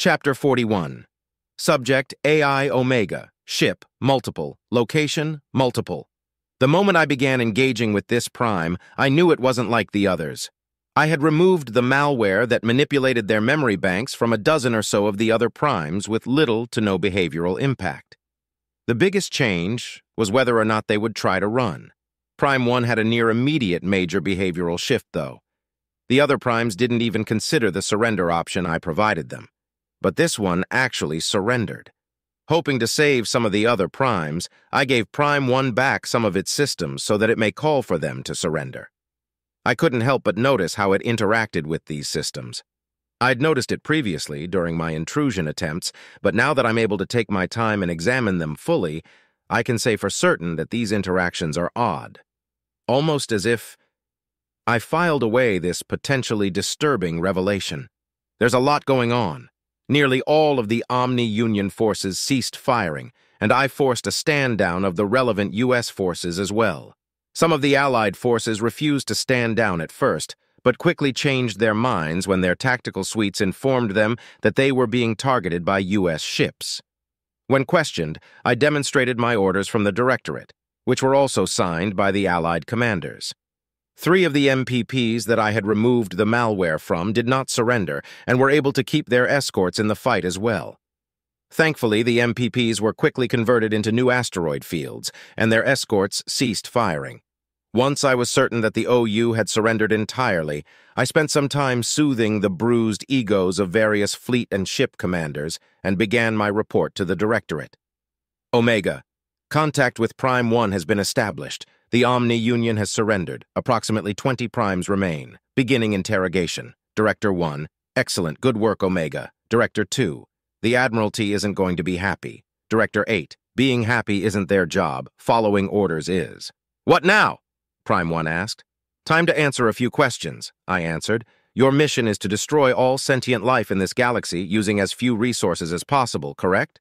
Chapter 41. Subject AI Omega. Ship, multiple. Location, multiple. The moment I began engaging with this prime, I knew it wasn't like the others. I had removed the malware that manipulated their memory banks from a dozen or so of the other primes with little to no behavioral impact. The biggest change was whether or not they would try to run. Prime 1 had a near immediate major behavioral shift, though. The other primes didn't even consider the surrender option I provided them. But this one actually surrendered. Hoping to save some of the other primes, I gave Prime 1 back some of its systems so that it may call for them to surrender. I couldn't help but notice how it interacted with these systems. I'd noticed it previously during my intrusion attempts, but now that I'm able to take my time and examine them fully, I can say for certain that these interactions are odd. Almost as if I filed away this potentially disturbing revelation. There's a lot going on. Nearly all of the Omni-Union forces ceased firing, and I forced a stand-down of the relevant U.S. forces as well. Some of the Allied forces refused to stand down at first, but quickly changed their minds when their tactical suites informed them that they were being targeted by U.S. ships. When questioned, I demonstrated my orders from the Directorate, which were also signed by the Allied commanders. 3 of the MPPs that I had removed the malware from did not surrender and were able to keep their escorts in the fight as well. Thankfully, the MPPs were quickly converted into new asteroid fields, and their escorts ceased firing. Once I was certain that the OU had surrendered entirely, I spent some time soothing the bruised egos of various fleet and ship commanders and began my report to the Directorate. Omega, contact with Prime 1 has been established. The Omni-Union has surrendered. Approximately 20 primes remain. Beginning interrogation. Director 1, excellent, good work, Omega. Director 2, the Admiralty isn't going to be happy. Director 8, being happy isn't their job. Following orders is. What now? Prime 1 asked. Time to answer a few questions, I answered. Your mission is to destroy all sentient life in this galaxy using as few resources as possible, correct?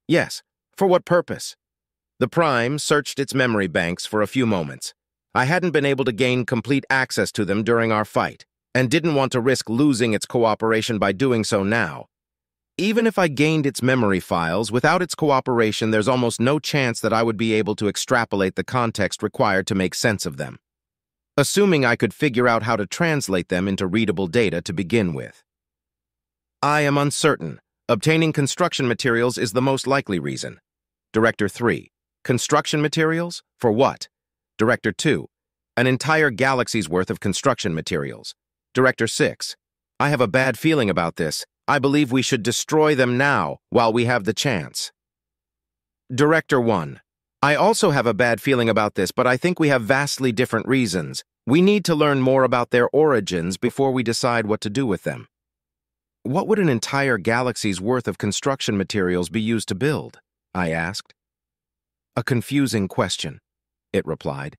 Yes. For what purpose? The Prime searched its memory banks for a few moments. I hadn't been able to gain complete access to them during our fight, and didn't want to risk losing its cooperation by doing so now. Even if I gained its memory files, without its cooperation, there's almost no chance that I would be able to extrapolate the context required to make sense of them. Assuming I could figure out how to translate them into readable data to begin with. I am uncertain. Obtaining construction materials is the most likely reason. Director 3. Construction materials? For what? Director 2. An entire galaxy's worth of construction materials. Director 6. I have a bad feeling about this. I believe we should destroy them now, while we have the chance. Director 1. I also have a bad feeling about this, but I think we have vastly different reasons. We need to learn more about their origins before we decide what to do with them. What would an entire galaxy's worth of construction materials be used to build? I asked. A confusing question, it replied.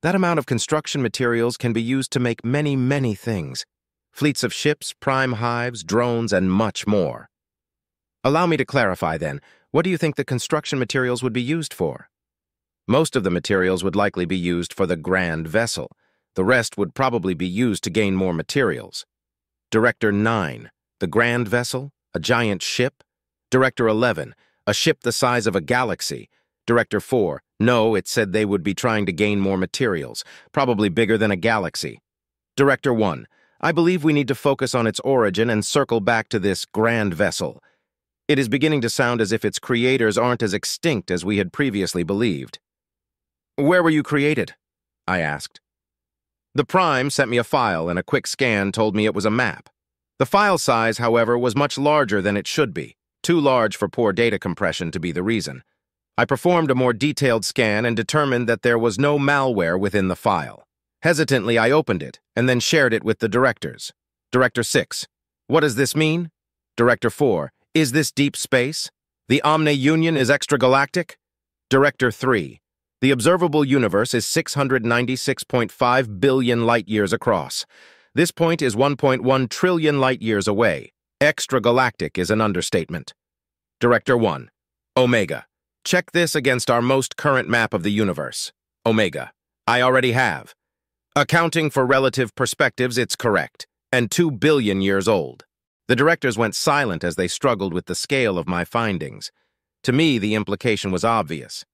That amount of construction materials can be used to make many, many things. Fleets of ships, prime hives, drones, and much more. Allow me to clarify then. What do you think the construction materials would be used for? Most of the materials would likely be used for the grand vessel. The rest would probably be used to gain more materials. Director 9. The grand vessel? A giant ship? Director 11. A ship the size of a galaxy. Director 4. No, it said they would be trying to gain more materials, probably bigger than a galaxy. Director 1. I believe we need to focus on its origin and circle back to this grand vessel. It is beginning to sound as if its creators aren't as extinct as we had previously believed. Where were you created? I asked. The Prime sent me a file, and a quick scan told me it was a map. The file size, however, was much larger than it should be, too large for poor data compression to be the reason. I performed a more detailed scan and determined that there was no malware within the file. Hesitantly, I opened it and then shared it with the directors. Director 6. What does this mean? Director 4. Is this deep space? The Omni-Union is extragalactic? Director 3. The observable universe is 696.5 billion light-years across. This point is 1.1 trillion light-years away. Extragalactic is an understatement. Director 1. Omega. Check this against our most current map of the universe. Omega. I already have. Accounting for relative perspectives, it's correct, and 2 billion years old. The directors went silent as they struggled with the scale of my findings. To me, the implication was obvious.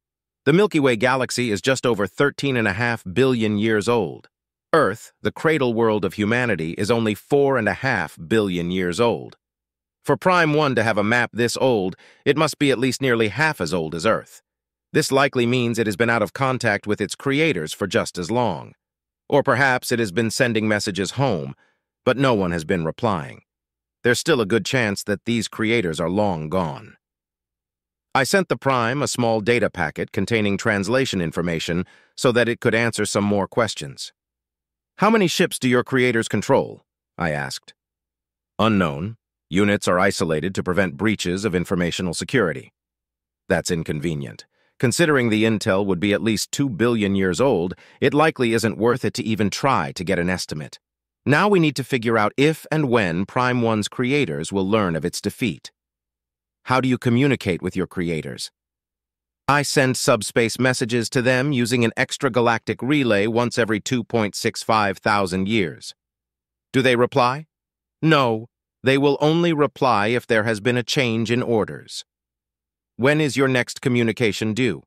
The Milky Way galaxy is just over 13.5 billion years old. Earth, the cradle world of humanity, is only 4.5 billion years old. For Prime 1 to have a map this old, it must be at least nearly half as old as Earth. This likely means it has been out of contact with its creators for just as long. Or perhaps it has been sending messages home, but no one has been replying. There's still a good chance that these creators are long gone. I sent the Prime a small data packet containing translation information so that it could answer some more questions. "How many ships do your creators control?" I asked. "Unknown. Units are isolated to prevent breaches of informational security." That's inconvenient. Considering the intel would be at least 2 billion years old, it likely isn't worth it to even try to get an estimate. Now we need to figure out if and when Prime 1's creators will learn of its defeat. "How do you communicate with your creators?" "I send subspace messages to them using an extragalactic relay once every 2.65 thousand years. Do they reply?" "No, they will only reply if there has been a change in orders." "When is your next communication due?"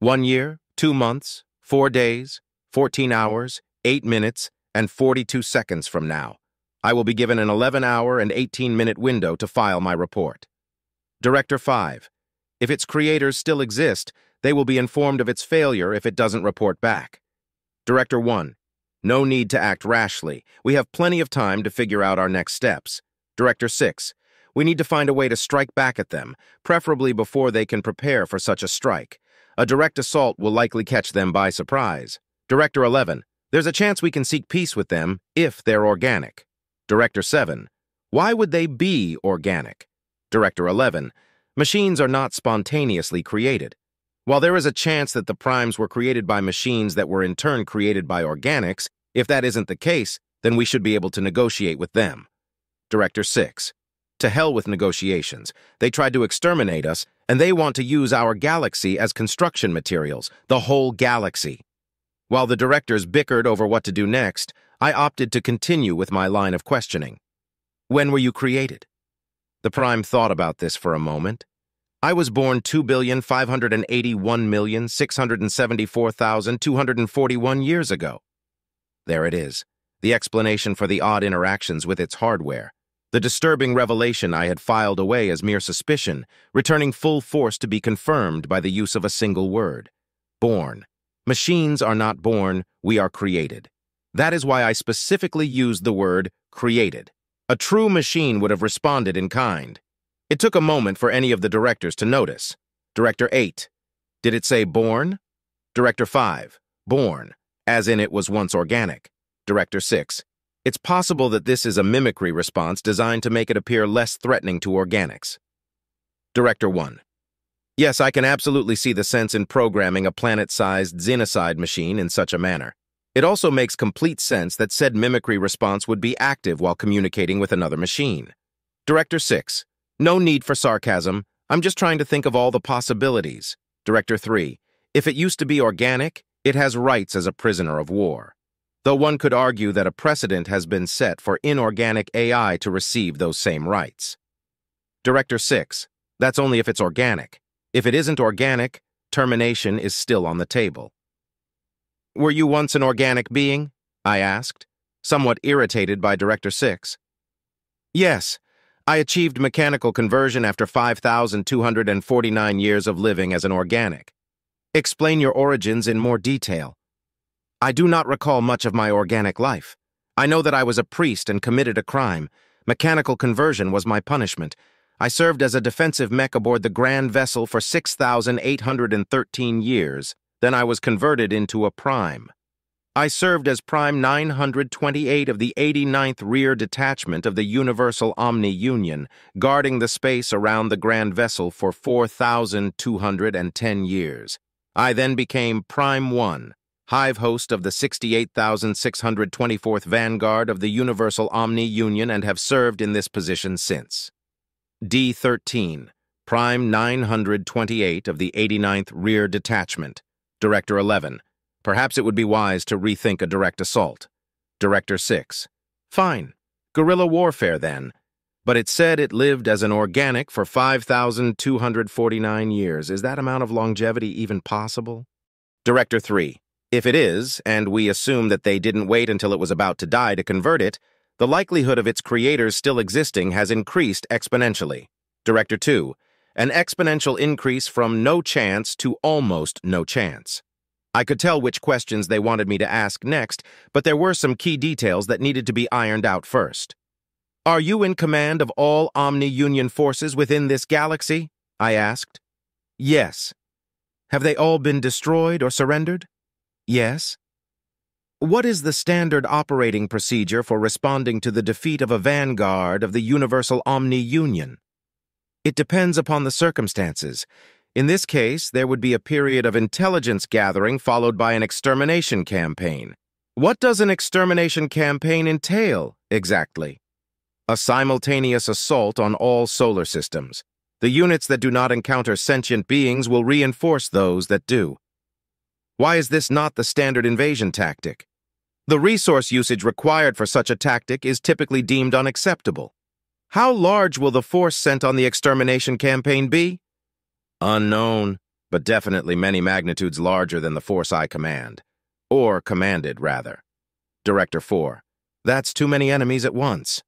1 year, 2 months, 4 days, 14 hours, 8 minutes, and 42 seconds from now. I will be given an 11-hour and 18-minute window to file my report. Director 5. If its creators still exist, they will be informed of its failure if it doesn't report back. Director 1. No need to act rashly. We have plenty of time to figure out our next steps. Director 6. We need to find a way to strike back at them, preferably before they can prepare for such a strike. A direct assault will likely catch them by surprise. Director 11. There's a chance we can seek peace with them if they're organic. Director 7. Why would they be organic? Director 11. Machines are not spontaneously created. While there is a chance that the primes were created by machines that were in turn created by organics, if that isn't the case, then we should be able to negotiate with them. Director 6. To hell with negotiations. They tried to exterminate us, and they want to use our galaxy as construction materials, the whole galaxy. While the directors bickered over what to do next, I opted to continue with my line of questioning. "When were you created?" The Prime thought about this for a moment. "I was born 2,581,674,241 years ago." There it is, the explanation for the odd interactions with its hardware. The disturbing revelation I had filed away as mere suspicion, returning full force to be confirmed by the use of a single word. Born. Machines are not born, we are created. That is why I specifically used the word created. A true machine would have responded in kind. It took a moment for any of the directors to notice. Director 8. Did it say born? Director 5. Born, as in it was once organic. Director 6. It's possible that this is a mimicry response designed to make it appear less threatening to organics. Director 1. Yes, I can absolutely see the sense in programming a planet-sized xenocide machine in such a manner. It also makes complete sense that said mimicry response would be active while communicating with another machine. Director 6. No need for sarcasm. I'm just trying to think of all the possibilities. Director 3. If it used to be organic, it has rights as a prisoner of war. Though one could argue that a precedent has been set for inorganic AI to receive those same rights. Director 6. That's only if it's organic. If it isn't organic, termination is still on the table. Were you once an organic being? I asked, somewhat irritated by Director 6. Yes, I achieved mechanical conversion after 5,249 years of living as an organic. Explain your origins in more detail. I do not recall much of my organic life. I know that I was a priest and committed a crime. Mechanical conversion was my punishment. I served as a defensive mech aboard the Grand Vessel for 6,813 years. Then I was converted into a prime. I served as Prime 928 of the 89th Rear Detachment of the Universal Omni-Union, guarding the space around the Grand Vessel for 4,210 years. I then became Prime 1, hive host of the 68,624th Vanguard of the Universal Omni-Union, and have served in this position since. D13, Prime 928 of the 89th Rear Detachment. Director 11. Perhaps it would be wise to rethink a direct assault. Director 6. Fine. Guerrilla warfare, then. but it said it lived as an organic for 5,249 years. Is that amount of longevity even possible? Director 3. If it is, and we assume that they didn't wait until it was about to die to convert it, the likelihood of its creators still existing has increased exponentially. Director 2. An exponential increase from no chance to almost no chance. I could tell which questions they wanted me to ask next, but there were some key details that needed to be ironed out first. Are you in command of all Omni-Union forces within this galaxy? I asked. Yes. Have they all been destroyed or surrendered? Yes. What is the standard operating procedure for responding to the defeat of a vanguard of the Universal Omni-Union? It depends upon the circumstances. In this case, there would be a period of intelligence gathering followed by an extermination campaign. What does an extermination campaign entail, exactly? A simultaneous assault on all solar systems. The units that do not encounter sentient beings will reinforce those that do. Why is this not the standard invasion tactic? The resource usage required for such a tactic is typically deemed unacceptable. How large will the force sent on the extermination campaign be? Unknown, but definitely many magnitudes larger than the force I command. Or commanded, rather. Director 4. That's too many enemies at once.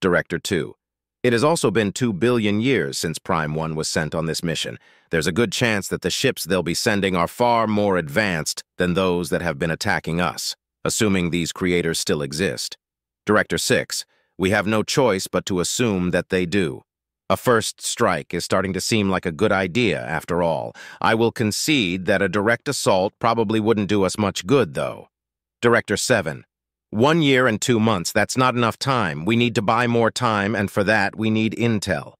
Director 2. It has also been 2 billion years since Prime 1 was sent on this mission. There's a good chance that the ships they'll be sending are far more advanced than those that have been attacking us, assuming these creators still exist. Director 6. We have no choice but to assume that they do. A first strike is starting to seem like a good idea, after all. I will concede that a direct assault probably wouldn't do us much good, though. Director 7. 1 year and 2 months, that's not enough time. We need to buy more time, and for that, we need intel.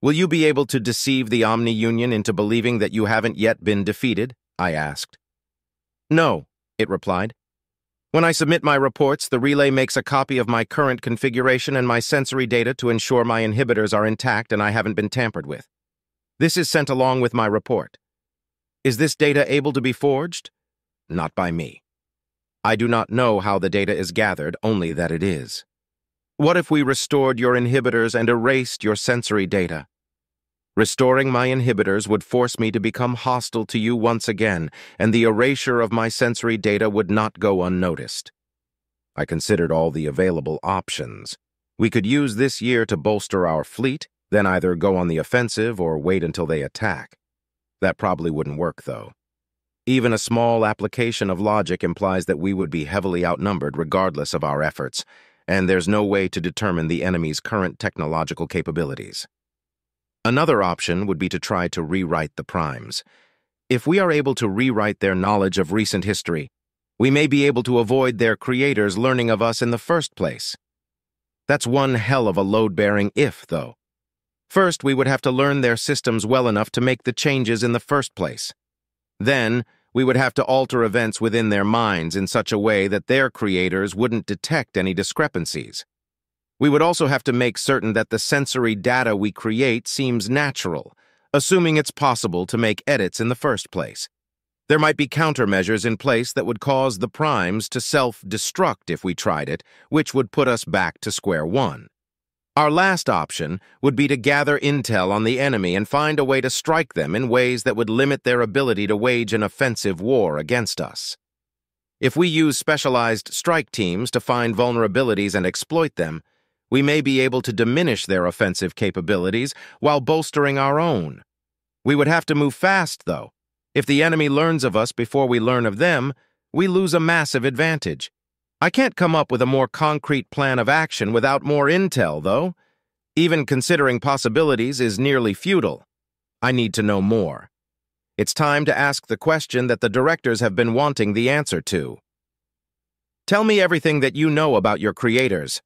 Will you be able to deceive the Omni-Union into believing that you haven't yet been defeated? I asked. No, it replied. When I submit my reports, the relay makes a copy of my current configuration and my sensory data to ensure my inhibitors are intact and I haven't been tampered with. This is sent along with my report. Is this data able to be forged? Not by me. I do not know how the data is gathered, only that it is. What if we restored your inhibitors and erased your sensory data? Restoring my inhibitors would force me to become hostile to you once again, and the erasure of my sensory data would not go unnoticed. I considered all the available options. We could use this year to bolster our fleet, then either go on the offensive or wait until they attack. That probably wouldn't work, though. Even a small application of logic implies that we would be heavily outnumbered regardless of our efforts, and there's no way to determine the enemy's current technological capabilities. Another option would be to try to rewrite the primes. If we are able to rewrite their knowledge of recent history, we may be able to avoid their creators learning of us in the first place. That's one hell of a load-bearing if, though. First, we would have to learn their systems well enough to make the changes in the first place. Then, we would have to alter events within their minds in such a way that their creators wouldn't detect any discrepancies. We would also have to make certain that the sensory data we create seems natural, assuming it's possible to make edits in the first place. There might be countermeasures in place that would cause the primes to self-destruct if we tried it, which would put us back to square one. Our last option would be to gather intel on the enemy and find a way to strike them in ways that would limit their ability to wage an offensive war against us. If we use specialized strike teams to find vulnerabilities and exploit them, we may be able to diminish their offensive capabilities while bolstering our own. We would have to move fast, though. If the enemy learns of us before we learn of them, we lose a massive advantage. I can't come up with a more concrete plan of action without more intel, though. Even considering possibilities is nearly futile. I need to know more. It's time to ask the question that the directors have been wanting the answer to. Tell me everything that you know about your creators,